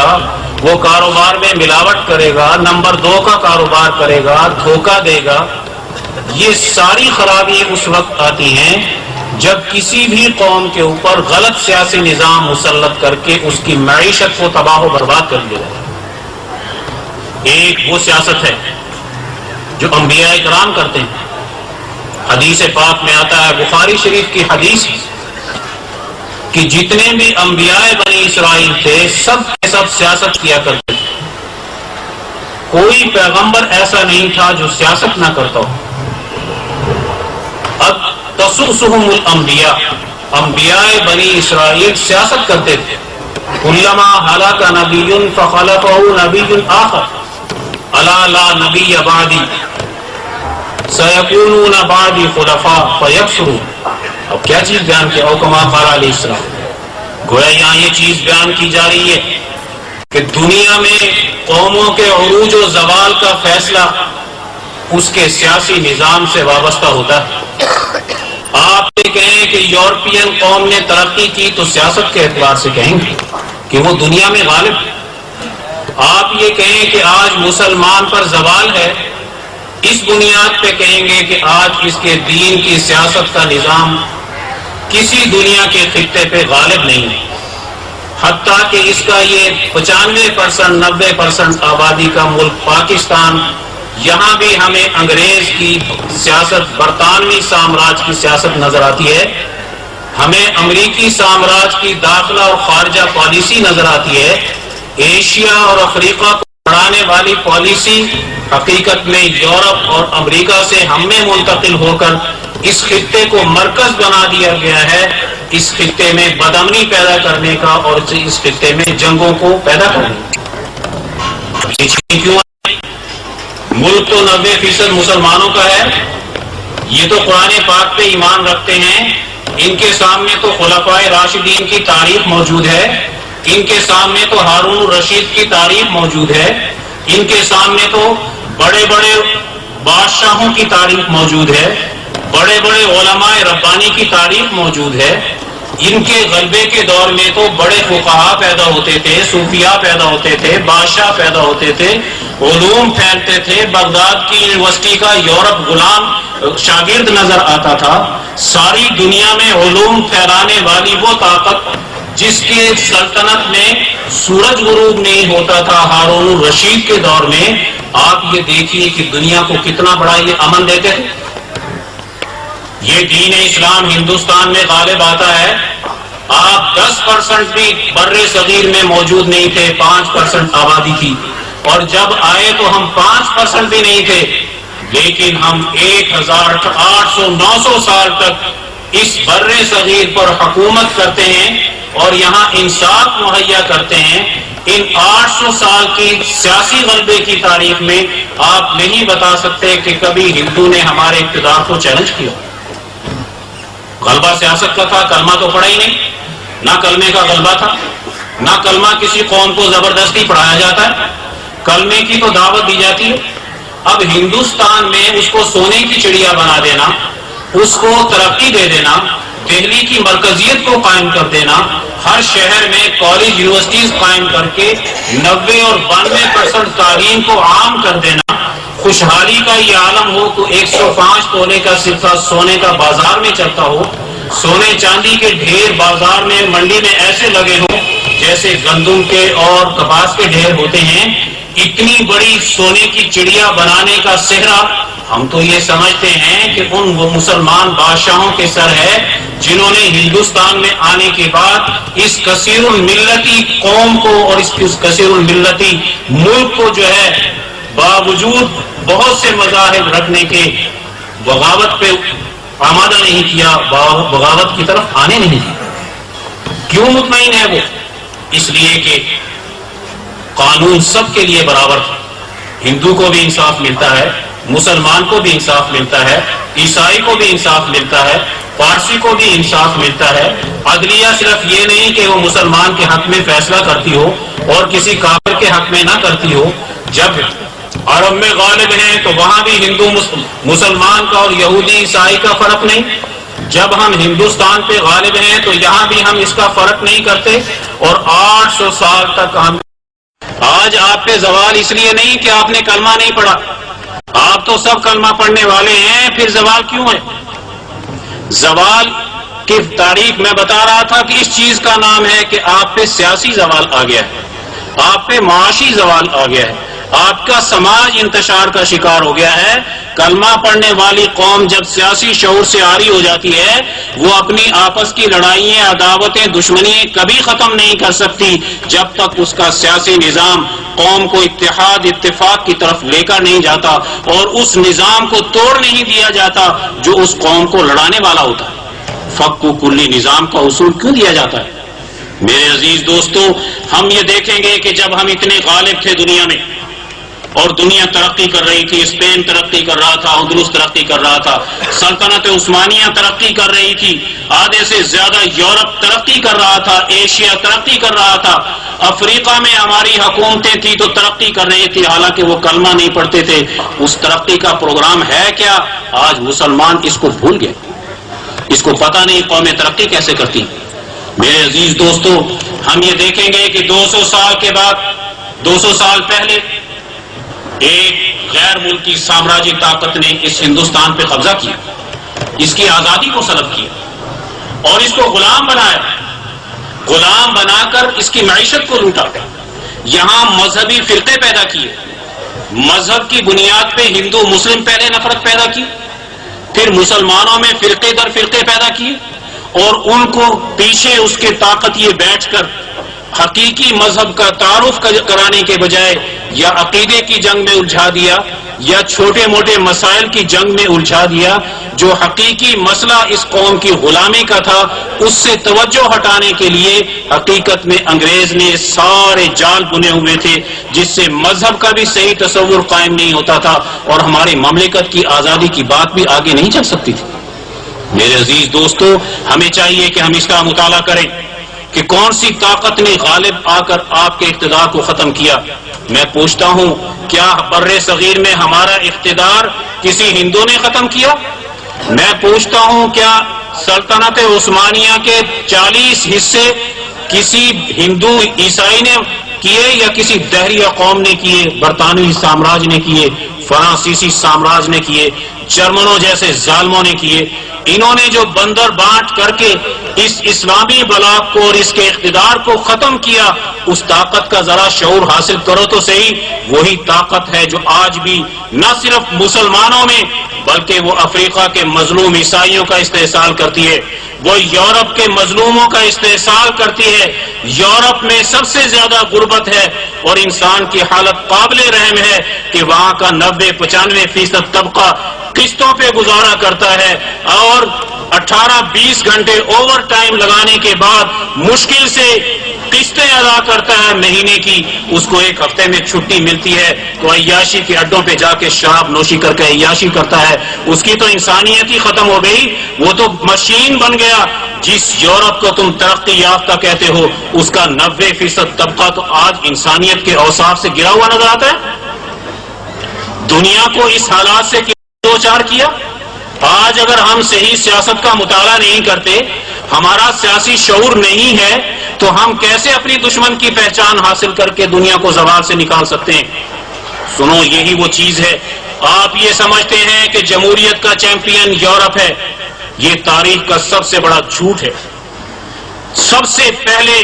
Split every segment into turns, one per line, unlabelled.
گا، وہ کاروبار میں ملاوٹ کرے گا، نمبر 2 کا کاروبار کرے گا، دھوکہ دے گا۔ یہ ساری خرابی اس وقت آتی ہیں جب کسی بھی قوم کے اوپر غلط سیاسی نظام مسلط کر کے اس کی معیشت کو تباہ و برباد کر دیا جائے۔ ایک وہ سیاست ہے جو انبیاء کرام کرتے ہیں۔ حدیث پاک میں آتا ہے، بخاری شریف کی حدیث، کہ جتنے بھی انبیاء بنی اسرائیل تھے سب کے سب سیاست کیا کرتے تھے۔ کوئی پیغمبر ایسا نہیں تھا جو سیاست نہ کرتا ہو۔ اب تسوسهم الانبیاء، انبیاء بنی اسرائیل سیاست کرتے تھے۔ کلما ہلاک نبی فخلفہ نبی آخر الا لا نبی بعدی سیکونون بعدی خلفاء فیکثرون۔ اب کیا چیز بیان کی؟ او کما قال علیہ السلام، گویا یہاں یہ چیز بیان کی جا رہی ہے کہ دنیا میں قوموں کے عروج و زوال کا فیصلہ اس کے سیاسی نظام سے وابستہ ہوتا ہے۔ آپ یہ کہیں کہ یورپین قوم نے ترقی کی تو سیاست کے اعتبار سے کہیں گے کہ وہ دنیا میں غالب ہے۔ آپ یہ کہیں کہ آج مسلمان پر زوال ہے، اس بنیاد پہ کہیں گے کہ آج اس کے دین کی سیاست کا نظام کسی دنیا کے خطے پہ غالب نہیں ہے، حتیٰ کہ اس کا یہ 95% 90% آبادی کا ملک پاکستان، یہاں بھی ہمیں انگریز کی سیاست، برطانوی سامراج کی سیاست نظر آتی ہے، ہمیں امریکی سامراج کی داخلہ اور خارجہ پالیسی نظر آتی ہے۔ ایشیا اور افریقہ کو بڑھانے والی پالیسی حقیقت میں یورپ اور امریکہ سے ہم میں منتقل ہو کر اس خطے کو مرکز بنا دیا گیا ہے، اس خطے میں بدامنی پیدا کرنے کا اور اس خطے میں جنگوں کو پیدا کرنے کا۔ یہ چیز کیوں؟ ملک تو 90% مسلمانوں کا ہے، یہ تو قرآن پاک پہ ایمان رکھتے ہیں، ان کے سامنے تو خلفائے راشدین کی تعریف موجود ہے، ان کے سامنے تو ہارون الرشید کی تعریف موجود ہے، ان کے سامنے تو بڑے بڑے بادشاہوں کی تعریف موجود ہے، بڑے بڑے علماء ربانی کی تعریف موجود ہے۔ ان کے غلبے کے دور میں تو بڑے فقہا پیدا ہوتے تھے، صوفیاء پیدا ہوتے تھے، بادشاہ پیدا ہوتے تھے، علوم پھیلتے تھے، بغداد کی یونیورسٹی کا یورپ غلام شاگرد نظر آتا تھا۔ ساری دنیا میں علوم پھیلانے والی وہ طاقت جس کے سلطنت میں سورج غروب نہیں ہوتا تھا ہارون الرشید کے دور میں، آپ یہ دیکھیے کہ دنیا کو کتنا بڑا یہ امن دیتے تھے۔ یہ دین اسلام ہندوستان میں غالب آتا ہے، آپ 10% بھی بر صغیر میں موجود نہیں تھے، 5% آبادی تھی، اور جب آئے تو ہم 5% بھی نہیں تھے، لیکن ہم 1800 900 سال تک اس بر صغیر پر حکومت کرتے ہیں اور یہاں انصاف مہیا کرتے ہیں۔ ان 800 سال کی سیاسی غلبے کی تاریخ میں آپ نہیں بتا سکتے کہ کبھی ہندو نے ہمارے اقتدار کو چیلنج کیا۔ غلبہ سیاست کا تھا، کلمہ تو پڑھا ہی نہیں، نہ کلمے کا غلبہ تھا، نہ کلمہ کسی قوم کو زبردستی پڑھایا جاتا ہے، کلمے کی تو دعوت دی جاتی ہے۔ اب ہندوستان میں اس کو سونے کی چڑیا بنا دینا، اس کو ترقی دے دینا، دہلی کی مرکزیت کو قائم کر دینا، ہر شہر میں کالج یونیورسٹیز قائم کر کے 90 اور 92% تعلیم کو عام کر دینا، خوشحالی کا یہ عالم ہو تو 105 تولے کا سکہ سونے کا بازار میں چلتا ہو، سونے چاندی کے ڈھیر بازار میں منڈی میں ایسے لگے ہوں جیسے گندم کے اور کپاس کے ڈھیر ہوتے ہیں، اتنی بڑی سونے کی چڑیا بنانے کا صحرا ہم تو یہ سمجھتے ہیں کہ ان وہ مسلمان بادشاہوں کے سر ہے جنہوں نے ہندوستان میں آنے کے بعد اس کثیر الملتی قوم کو اور اس کثیر الملتی ملک کو جو ہے باوجود بہت سے مذاہب رکھنے کے بغاوت پہ آمادہ نہیں کیا، بغاوت کی طرف آنے نہیں دیا۔ کیوں مطمئن ہے وہ؟ اس لیے کہ قانون سب کے لیے برابر تھا، ہندو کو بھی انصاف ملتا ہے، مسلمان کو بھی انصاف ملتا ہے، عیسائی کو بھی انصاف ملتا ہے، پارسی کو بھی انصاف ملتا ہے۔ عدلیہ صرف یہ نہیں کہ وہ مسلمان کے حق میں فیصلہ کرتی ہو اور کسی کافر کے حق میں نہ کرتی ہو۔ جب عرب میں غالب ہیں تو وہاں بھی ہندو مسلمان کا اور یہودی عیسائی کا فرق نہیں، جب ہم ہندوستان پہ غالب ہیں تو یہاں بھی ہم اس کا فرق نہیں کرتے، اور 800 سال تک ہم آج آپ پہ زوال اس لیے نہیں کہ آپ نے کلمہ نہیں پڑھا، آپ تو سب کلمہ پڑھنے والے ہیں، پھر زوال کیوں ہے؟ زوال کی تاریخ میں بتا رہا تھا کہ اس چیز کا نام ہے کہ آپ پہ سیاسی زوال آ گیا ہے، آپ پہ معاشی زوال آ گیا ہے، آپ کا سماج انتشار کا شکار ہو گیا ہے۔ کلمہ پڑھنے والی قوم جب سیاسی شعور سے عاری ہو جاتی ہے، وہ اپنی آپس کی لڑائیاں، عداوتیں، دشمنیاں کبھی ختم نہیں کر سکتی جب تک اس کا سیاسی نظام قوم کو اتحاد، اتفاق کی طرف لے کر نہیں جاتا اور اس نظام کو توڑ نہیں دیا جاتا جو اس قوم کو لڑانے والا ہوتا ہے۔ فقو کلی نظام کا اصول کیوں دیا جاتا ہے؟ میرے عزیز دوستو، ہم یہ دیکھیں گے کہ جب ہم اتنے غالب تھے دنیا میں اور دنیا ترقی کر رہی تھی، اسپین ترقی کر رہا تھا، اندلس ترقی کر رہا تھا، سلطنت عثمانیہ ترقی کر رہی تھی، آدھے سے زیادہ یورپ ترقی کر رہا تھا، ایشیا ترقی کر رہا تھا، افریقہ میں ہماری حکومتیں تھی تو ترقی کر رہی تھی، حالانکہ وہ کلمہ نہیں پڑھتے تھے۔ اس ترقی کا پروگرام ہے کیا؟ آج مسلمان اس کو بھول گئے، اس کو پتہ نہیں قومیں ترقی کیسے کرتی۔ میرے عزیز دوستو، ہم یہ دیکھیں گے کہ 200 سال کے بعد، 200 سال پہلے ایک غیر ملکی سامراجی طاقت نے اس ہندوستان پہ قبضہ کیا، اس کی آزادی کو سلب کیا اور اس کو غلام بنایا، غلام بنا کر اس کی معیشت کو لوٹا، یہاں مذہبی فرقے پیدا کیے، مذہب کی بنیاد پہ ہندو مسلم پہلے نفرت پیدا کی، پھر مسلمانوں میں فرقے در فرقے پیدا کیے اور ان کو پیچھے اس کے طاقت یہ بیٹھ کر حقیقی مذہب کا تعارف کرانے کے بجائے یا عقیدے کی جنگ میں الجھا دیا یا چھوٹے موٹے مسائل کی جنگ میں الجھا دیا۔ جو حقیقی مسئلہ اس قوم کی غلامی کا تھا اس سے توجہ ہٹانے کے لیے حقیقت میں انگریز نے سارے جال بنے ہوئے تھے، جس سے مذہب کا بھی صحیح تصور قائم نہیں ہوتا تھا اور ہماری مملکت کی آزادی کی بات بھی آگے نہیں چل سکتی تھی۔ میرے عزیز دوستو، ہمیں چاہیے کہ ہم اس کا مطالعہ کریں کہ کون سی طاقت نے غالب آ کر آپ کے اقتدار کو ختم کیا۔ میں پوچھتا ہوں، کیا بر صغیر میں ہمارا اقتدار کسی ہندو نے ختم کیا؟ میں پوچھتا ہوں، کیا سلطنت عثمانیہ کے 40 حصے کسی ہندو عیسائی نے کیے یا کسی دہریہ قوم نے کیے؟ برطانوی سامراج نے کیے، فرانسیسی سامراج نے کیے، جرمنوں جیسے ظالموں نے کیے۔ انہوں نے جو بندر بانٹ کر کے اس اسلامی بلاک کو اور اس کے اقتدار کو ختم کیا، اس طاقت کا ذرا شعور حاصل کرو تو صحیح۔ وہی طاقت ہے جو آج بھی نہ صرف مسلمانوں میں بلکہ وہ افریقہ کے مظلوم عیسائیوں کا استحصال کرتی ہے، وہ یورپ کے مظلوموں کا استحصال کرتی ہے۔ یورپ میں سب سے زیادہ غربت ہے اور انسان کی حالت قابل رحم ہے کہ وہاں کا 90-95% طبقہ قسطوں پہ گزارا کرتا ہے اور 18-20 گھنٹے اوور ٹائم لگانے کے بعد مشکل سے قسطیں ادا کرتا ہے مہینے کی، اس کو ایک ہفتے میں چھٹی ملتی ہے تو عیاشی کے اڈوں پہ جا کے شراب نوشی کر کے عیاشی کرتا ہے۔ اس کی تو انسانیت ہی ختم ہو گئی، وہ تو مشین بن گیا۔ جس یورپ کو تم ترقی یافتہ کہتے ہو اس کا 90% طبقہ تو آج انسانیت کے اوصاف سے گرا ہوا نظر آتا ہے۔ دنیا کو اس حالات سے دو چار کیا۔ آج اگر ہم صحیح سیاست کا مطالعہ نہیں کرتے، ہمارا سیاسی شعور نہیں ہے، تو ہم کیسے اپنی دشمن کی پہچان حاصل کر کے دنیا کو زوال سے نکال سکتے ہیں؟ سنو، یہی وہ چیز ہے۔ آپ یہ سمجھتے ہیں کہ جمہوریت کا چیمپئن یورپ ہے، یہ تاریخ کا سب سے بڑا جھوٹ ہے۔ سب سے پہلے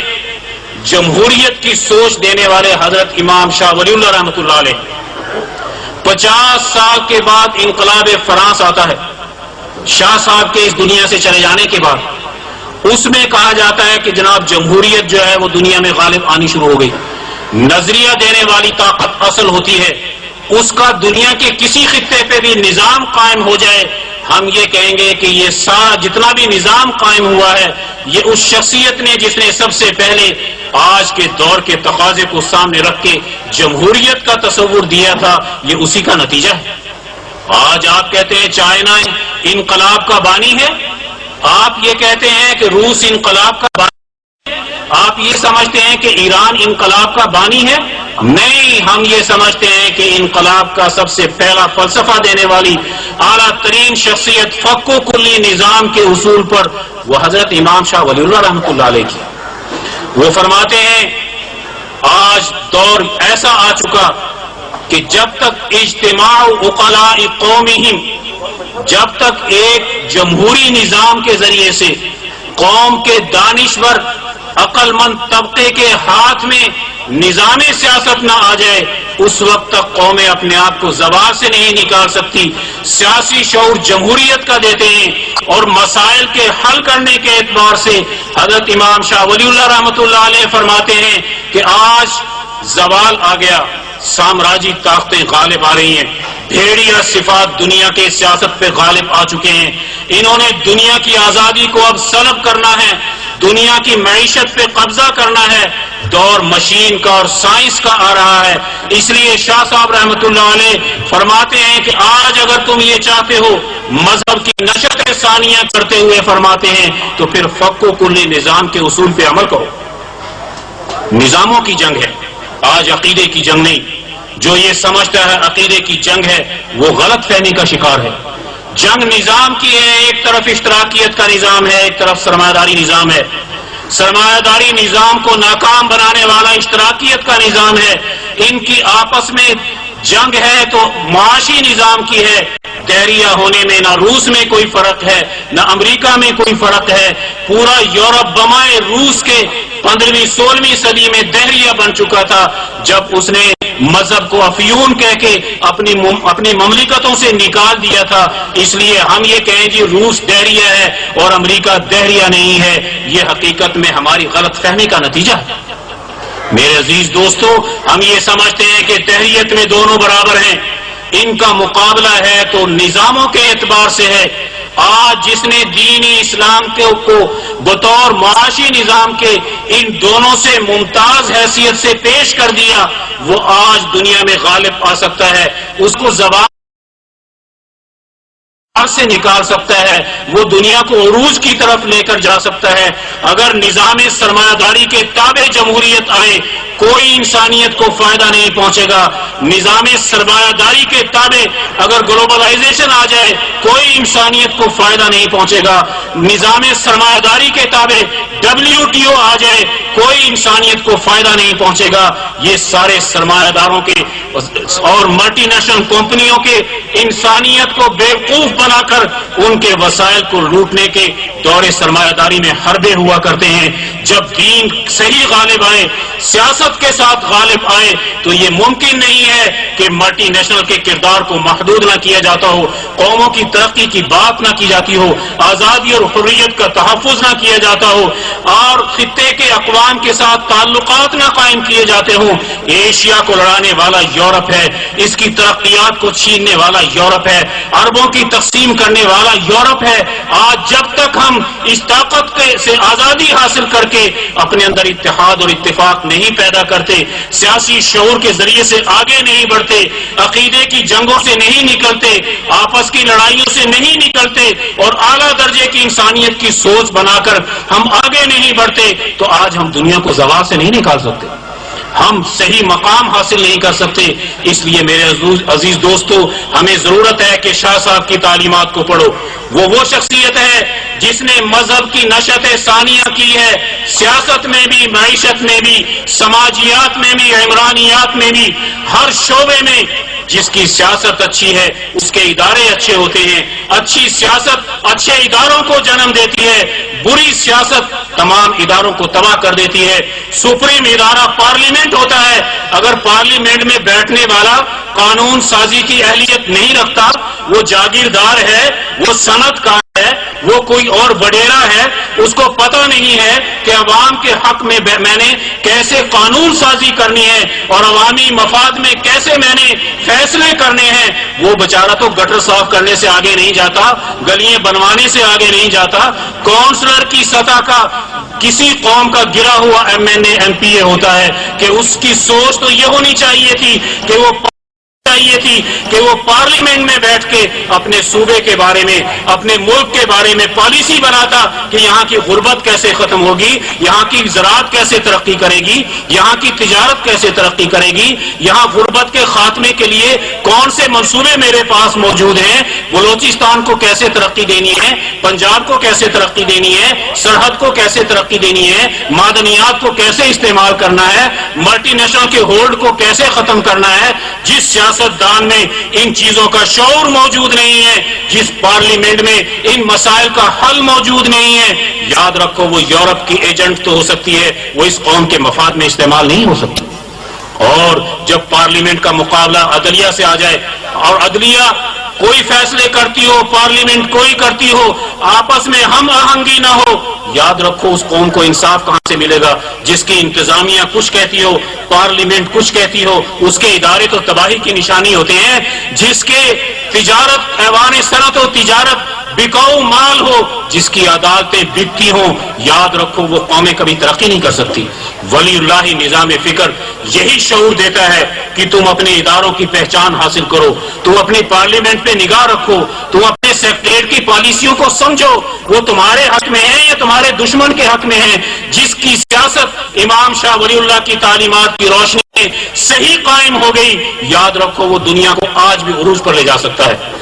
جمہوریت کی سوچ دینے والے حضرت امام شاہ ولی اللہ رحمۃ اللہ علیہ، 50 سال کے بعد انقلاب فرانس آتا ہے، شاہ صاحب کے اس دنیا سے چلے جانے کے بعد۔ اس میں کہا جاتا ہے کہ جناب جمہوریت جو ہے وہ دنیا میں غالب آنی شروع ہو گئی۔ نظریہ دینے والی طاقت اصل ہوتی ہے، اس کا دنیا کے کسی خطے پہ بھی نظام قائم ہو جائے، ہم یہ کہیں گے کہ یہ سارا جتنا بھی نظام قائم ہوا ہے یہ اس شخصیت نے جس نے سب سے پہلے آج کے دور کے تقاضے کو سامنے رکھ کے جمہوریت کا تصور دیا تھا، یہ اسی کا نتیجہ ہے۔ آج آپ کہتے ہیں چائنا انقلاب کا بانی ہے، آپ یہ کہتے ہیں کہ روس انقلاب کا بانی ہے، آپ یہ سمجھتے ہیں کہ ایران انقلاب کا بانی ہے۔ نہیں، ہم یہ سمجھتے ہیں کہ انقلاب کا سب سے پہلا فلسفہ دینے والی اعلیٰ ترین شخصیت فقہ و کلی نظام کے اصول پر وہ حضرت امام شاہ ولی اللہ رحمۃ اللہ علیہ کی۔ وہ فرماتے ہیں آج دور ایسا آ چکا کہ جب تک اجتماع عقلاء قومہم، جب تک ایک جمہوری نظام کے ذریعے سے قوم کے دانشور عقل مند طبقے کے ہاتھ میں نظام سیاست نہ آ جائے، اس وقت تک قومیں اپنے آپ کو زوال سے نہیں نکال سکتی۔ سیاسی شعور جمہوریت کا دیتے ہیں، اور مسائل کے حل کرنے کے اعتبار سے حضرت امام شاہ ولی اللہ رحمۃ اللہ علیہ فرماتے ہیں کہ آج زوال آ گیا، سامراجی طاقتیں غالب آ رہی ہیں، بھیڑیا صفات دنیا کے سیاست پہ غالب آ چکے ہیں، انہوں نے دنیا کی آزادی کو اب سلب کرنا ہے، دنیا کی معیشت پہ قبضہ کرنا ہے، دور مشین کا اور سائنس کا آ رہا ہے۔ اس لیے شاہ صاحب رحمۃ اللہ علیہ فرماتے ہیں کہ آج اگر تم یہ چاہتے ہو مذہب کی نشت ثانیہ کرتے ہوئے فرماتے ہیں تو پھر فق و کلی نظام کے اصول پہ عمل کرو۔ نظاموں کی جنگ ہے، آج عقیدے کی جنگ نہیں۔ جو یہ سمجھتا ہے عقیدے کی جنگ ہے وہ غلط فہمی کا شکار ہے۔ جنگ نظام کی ہے، ایک طرف اشتراکیت کا نظام ہے، ایک طرف سرمایہ داری نظام ہے۔ سرمایہ داری نظام کو ناکام بنانے والا اشتراکیت کا نظام ہے۔ ان کی آپس میں جنگ ہے تو معاشی نظام کی ہے۔ دہریہ ہونے میں نہ روس میں کوئی فرق ہے نہ امریکہ میں کوئی فرق ہے۔ پورا یورپ بمائے روس کے 15ویں 16ویں صدی میں دہریہ بن چکا تھا، جب اس نے مذہب کو افیون کہہ کے اپنی مملکتوں سے نکال دیا تھا۔ اس لیے ہم یہ کہیں جی روس دہریہ ہے اور امریکہ دہریہ نہیں ہے، یہ حقیقت میں ہماری غلط فہمی کا نتیجہ ہے۔ میرے عزیز دوستو، ہم یہ سمجھتے ہیں کہ دہریت میں دونوں برابر ہیں، ان کا مقابلہ ہے تو نظاموں کے اعتبار سے ہے۔ آج جس نے دینی اسلام کو بطور معاشی نظام کے ان دونوں سے ممتاز حیثیت سے پیش کر دیا، وہ آج دنیا میں غالب آ سکتا ہے، اس کو زوال سے نکال سکتا ہے، وہ دنیا کو عروج کی طرف لے کر جا سکتا ہے۔ اگر نظام سرمایہ داری کے تابع جمہوریت آئے کوئی انسانیت کو فائدہ نہیں پہنچے گا۔ نظام سرمایہ داری کے تابع اگر گلوبلائزیشن آ جائے کوئی انسانیت کو فائدہ نہیں پہنچے گا۔ نظام سرمایہ داری کے تابع WTO آ جائے کوئی انسانیت کو فائدہ نہیں پہنچے گا۔ یہ سارے سرمایہ داروں کے اور ملٹی نیشنل کمپنیوں کے انسانیت کو بیوقوف بنا کر ان کے وسائل کو لوٹنے کے دور سرمایہ داری میں حربے ہوا کرتے ہیں۔ جب دین صحیح غالب آئے، سیاست کے ساتھ غالب آئے، تو یہ ممکن نہیں ہے کہ ملٹی نیشنل کے کردار کو محدود نہ کیا جاتا ہو، قوموں کی ترقی کی بات نہ کی جاتی ہو، آزادی اور حریت کا تحفظ نہ کیا جاتا ہو، اور خطے کے اقوام کے ساتھ تعلقات نہ قائم کیے جاتے ہوں۔ ایشیا کو لڑانے والا یورپ ہے، اس کی ترقیات کو چھیننے والا یورپ ہے، عربوں کی تقسیم کرنے والا یورپ ہے۔ آج جب تک ہم اس طاقت سے آزادی حاصل کر کے اپنے اندر اتحاد اور اتفاق نہیں پیدا کرتے، سیاسی شعور کے ذریعے سے آگے نہیں بڑھتے، عقیدے کی جنگوں سے نہیں نکلتے، آپس کی لڑائیوں سے نہیں نکلتے، اور اعلیٰ درجے کی انسانیت کی سوچ بنا کر ہم آگے نہیں بڑھتے، تو آج ہم دنیا کو زوال سے نہیں نکال سکتے، ہم صحیح مقام حاصل نہیں کر سکتے۔ اس لیے میرے عزیز دوستو، ہمیں ضرورت ہے کہ شاہ صاحب کی تعلیمات کو پڑھو۔ وہ شخصیت ہے جس نے مذہب کی نشت ثانیہ کی ہے، سیاست میں بھی، معیشت میں بھی، سماجیات میں بھی، عمرانیات میں بھی، ہر شعبے میں۔ جس کی سیاست اچھی ہے اس کے ادارے اچھے ہوتے ہیں، اچھی سیاست اچھے اداروں کو جنم دیتی ہے، بری سیاست تمام اداروں کو تباہ کر دیتی ہے۔ سپریم ادارہ پارلیمنٹ ہوتا ہے، اگر پارلیمنٹ میں بیٹھنے والا قانون سازی کی اہلیت نہیں رکھتا، وہ جاگیردار ہے، وہ صنعت کار ہے، وہ کوئی اور وڈیرا ہے، اس کو پتہ نہیں ہے کہ عوام کے حق میں میں نے کیسے قانون سازی کرنی ہے اور عوامی مفاد میں کیسے میں نے فیصلے کرنے ہیں، وہ بیچارہ تو گٹر صاف کرنے سے آگے نہیں جاتا، گلیاں بنوانے سے آگے نہیں جاتا۔ کونسلر کی سطح کا کسی قوم کا گرا ہوا MNA MPA ہوتا ہے کہ اس کی سوچ تو یہ ہونی چاہیے تھی کہ وہ پارلیمنٹ میں بیٹھ کے اپنے صوبے کے بارے میں، اپنے ملک کے بارے میں پالیسی بناتا کہ یہاں کی غربت کیسے ختم ہوگی، یہاں کی زراعت کیسے ترقی کرے گی، یہاں کی تجارت کیسے ترقی کرے گی، یہاں غربت کے خاتمے کے لیے کون سے منصوبے میرے پاس موجود ہیں، بلوچستان کو کیسے ترقی دینی ہے، پنجاب کو کیسے ترقی دینی ہے، سرحد کو کیسے ترقی دینی ہے، معدنیات کو کیسے استعمال کرنا ہے، ملٹی نیشنل کے ہولڈ کو کیسے ختم کرنا ہے۔ جس سیاست دان میں ان چیزوں کا شعور موجود نہیں ہے، جس پارلیمنٹ میں ان مسائل کا حل موجود نہیں ہے، یاد رکھو وہ یورپ کی ایجنٹ تو ہو سکتی ہے، وہ اس قوم کے مفاد میں استعمال نہیں ہو سکتی۔ اور جب پارلیمنٹ کا مقابلہ عدلیہ سے آ جائے اور عدلیہ کوئی فیصلے کرتی ہو، پارلیمنٹ کوئی کرتی ہو، آپس میں ہم آہنگی نہ ہو، یاد رکھو اس قوم کو انصاف کہاں سے ملے گا؟ جس کی انتظامیہ کچھ کہتی ہو، پارلیمنٹ کچھ کہتی ہو، اس کے ادارے تو تباہی کی نشانی ہوتے ہیں۔ جس کے تجارت، ایوان صنعت و تجارت بکاؤ مال ہو، جس کی عدالتیں بکتی ہوں، یاد رکھو وہ قومیں کبھی ترقی نہیں کر سکتی۔ ولی اللہ نظام فکر یہی شعور دیتا ہے کہ تم اپنے اداروں کی پہچان حاصل کرو، تم اپنی پارلیمنٹ پہ نگاہ رکھو، تم اپنے سیکریٹریٹ کی پالیسیوں کو سمجھو، وہ تمہارے حق میں ہیں یا تمہارے دشمن کے حق میں ہیں۔ جس کی سیاست امام شاہ ولی اللہ کی تعلیمات کی روشنی میں صحیح قائم ہو گئی، یاد رکھو وہ دنیا کو آج بھی عروج پر لے جا سکتا ہے،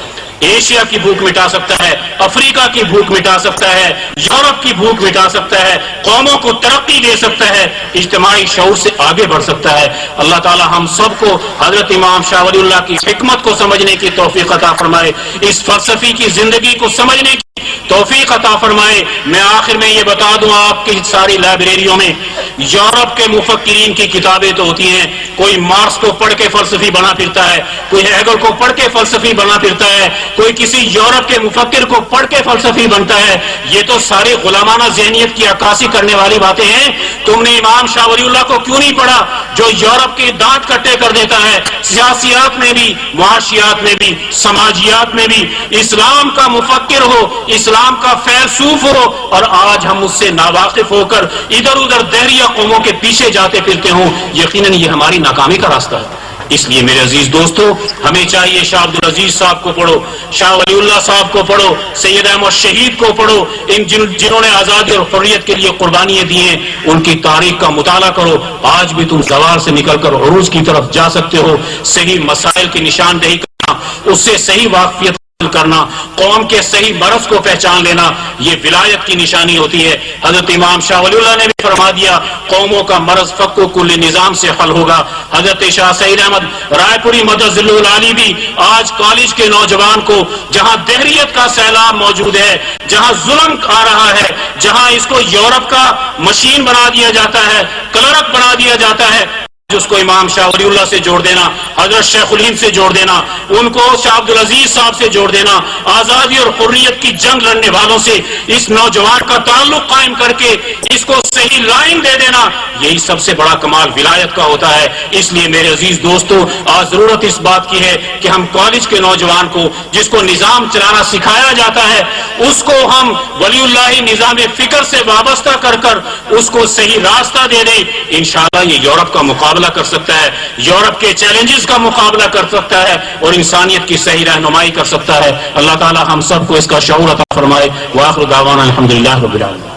ایشیا کی بھوک مٹا سکتا ہے، افریقہ کی بھوک مٹا سکتا ہے، یورپ کی بھوک مٹا سکتا ہے، قوموں کو ترقی دے سکتا ہے، اجتماعی شعور سے آگے بڑھ سکتا ہے۔ اللہ تعالی ہم سب کو حضرت امام شاہ ولی اللہ کی حکمت کو سمجھنے کی توفیق عطا فرمائے، اس فلسفی کی زندگی کو سمجھنے کی توفیق عطا فرمائے۔ میں آخر میں یہ بتا دوں، آپ کی ساری لائبریریوں میں یورپ کے مفکرین کی کتابیں تو ہوتی ہیں، کوئی مارکس کو پڑھ کے فلسفی بنا پھرتا ہے، کوئی ہیگل کو پڑھ کے فلسفی بنا پھرتا ہے، کوئی کسی یورپ کے مفکر کو پڑھ کے فلسفی بنتا ہے۔ یہ تو ساری غلامانہ ذہنیت کی عکاسی کرنے والی باتیں ہیں۔ تم نے امام شاہ ولی اللہ کو کیوں نہیں پڑھا جو یورپ کے دانت کٹے کر دیتا ہے، سیاسیات میں بھی، معاشیات میں بھی، سماجیات میں بھی؟ اسلام کا مفکر ہو، اسلام کا فیلسوف ہو، اور آج ہم اس سے ناواقف ہو کر ادھر ادھر دہریہ قوموں کے پیچھے جاتے پھرتے ہوں، یقیناً یہ ہماری ناکامی کا راستہ ہے۔ اس لیے میرے عزیز دوستو، ہمیں چاہیے شاہ عبدالعزیز صاحب کو پڑھو، شاہ ولی اللہ صاحب کو پڑھو، سید احمد شہید کو پڑھو، جنہوں نے آزادی اور حریت کے لیے قربانیاں دی ہیں، ان کی تاریخ کا مطالعہ کرو۔ آج بھی تم زوال سے نکل کر عروج کی طرف جا سکتے ہو۔ صحیح مسائل کی نشاندہی کرنا، اس سے صحیح واقفیت کرنا، قوم کے صحیح مرض کو پہچان لینا، یہ ولایت کی نشانی ہوتی ہے۔ حضرت امام شاہ ولی اللہ نے بھی فرما دیا، قوموں کا مرض فق و کل نظام سے حل ہوگا۔ حضرت شاہ سعید احمد رائے پوری مدد ذل العالی بھی آج کالج کے نوجوان کو، جہاں دہریت کا سیلاب موجود ہے، جہاں ظلم آ رہا ہے، جہاں اس کو یورپ کا مشین بنا دیا جاتا ہے، کلرک بنا دیا جاتا ہے، جس کو امام شاہ ولی اللہ سے جوڑ دینا، حضرت شیخ الہند سے جوڑ دینا، ان کو شاہ عبدالعزیز صاحب سے جوڑ دینا، آزادی اور حریت کی جنگ لڑنے والوں سے اس نوجوان کا تعلق قائم کر کے اس کو صحیح لائن دے دینا، یہی سب سے بڑا کمال ولایت کا ہوتا ہے۔ اس لیے میرے عزیز دوستو، آج ضرورت اس بات کی ہے کہ ہم کالج کے نوجوان کو، جس کو نظام چلانا سکھایا جاتا ہے، اس کو ہم ولی اللہ نظام فکر سے وابستہ کر کر اس کو صحیح راستہ دے دیں۔ انشاءاللہ یہ یورپ کا مقابلہ کر سکتا ہے، یورپ کے چیلنجز کا مقابلہ کر سکتا ہے، اور انسانیت کی صحیح رہنمائی کر سکتا ہے۔ اللہ تعالی ہم سب کو اس کا شعور عطا فرمائے۔ وآخر دعوانا الحمدللہ رب العالمین۔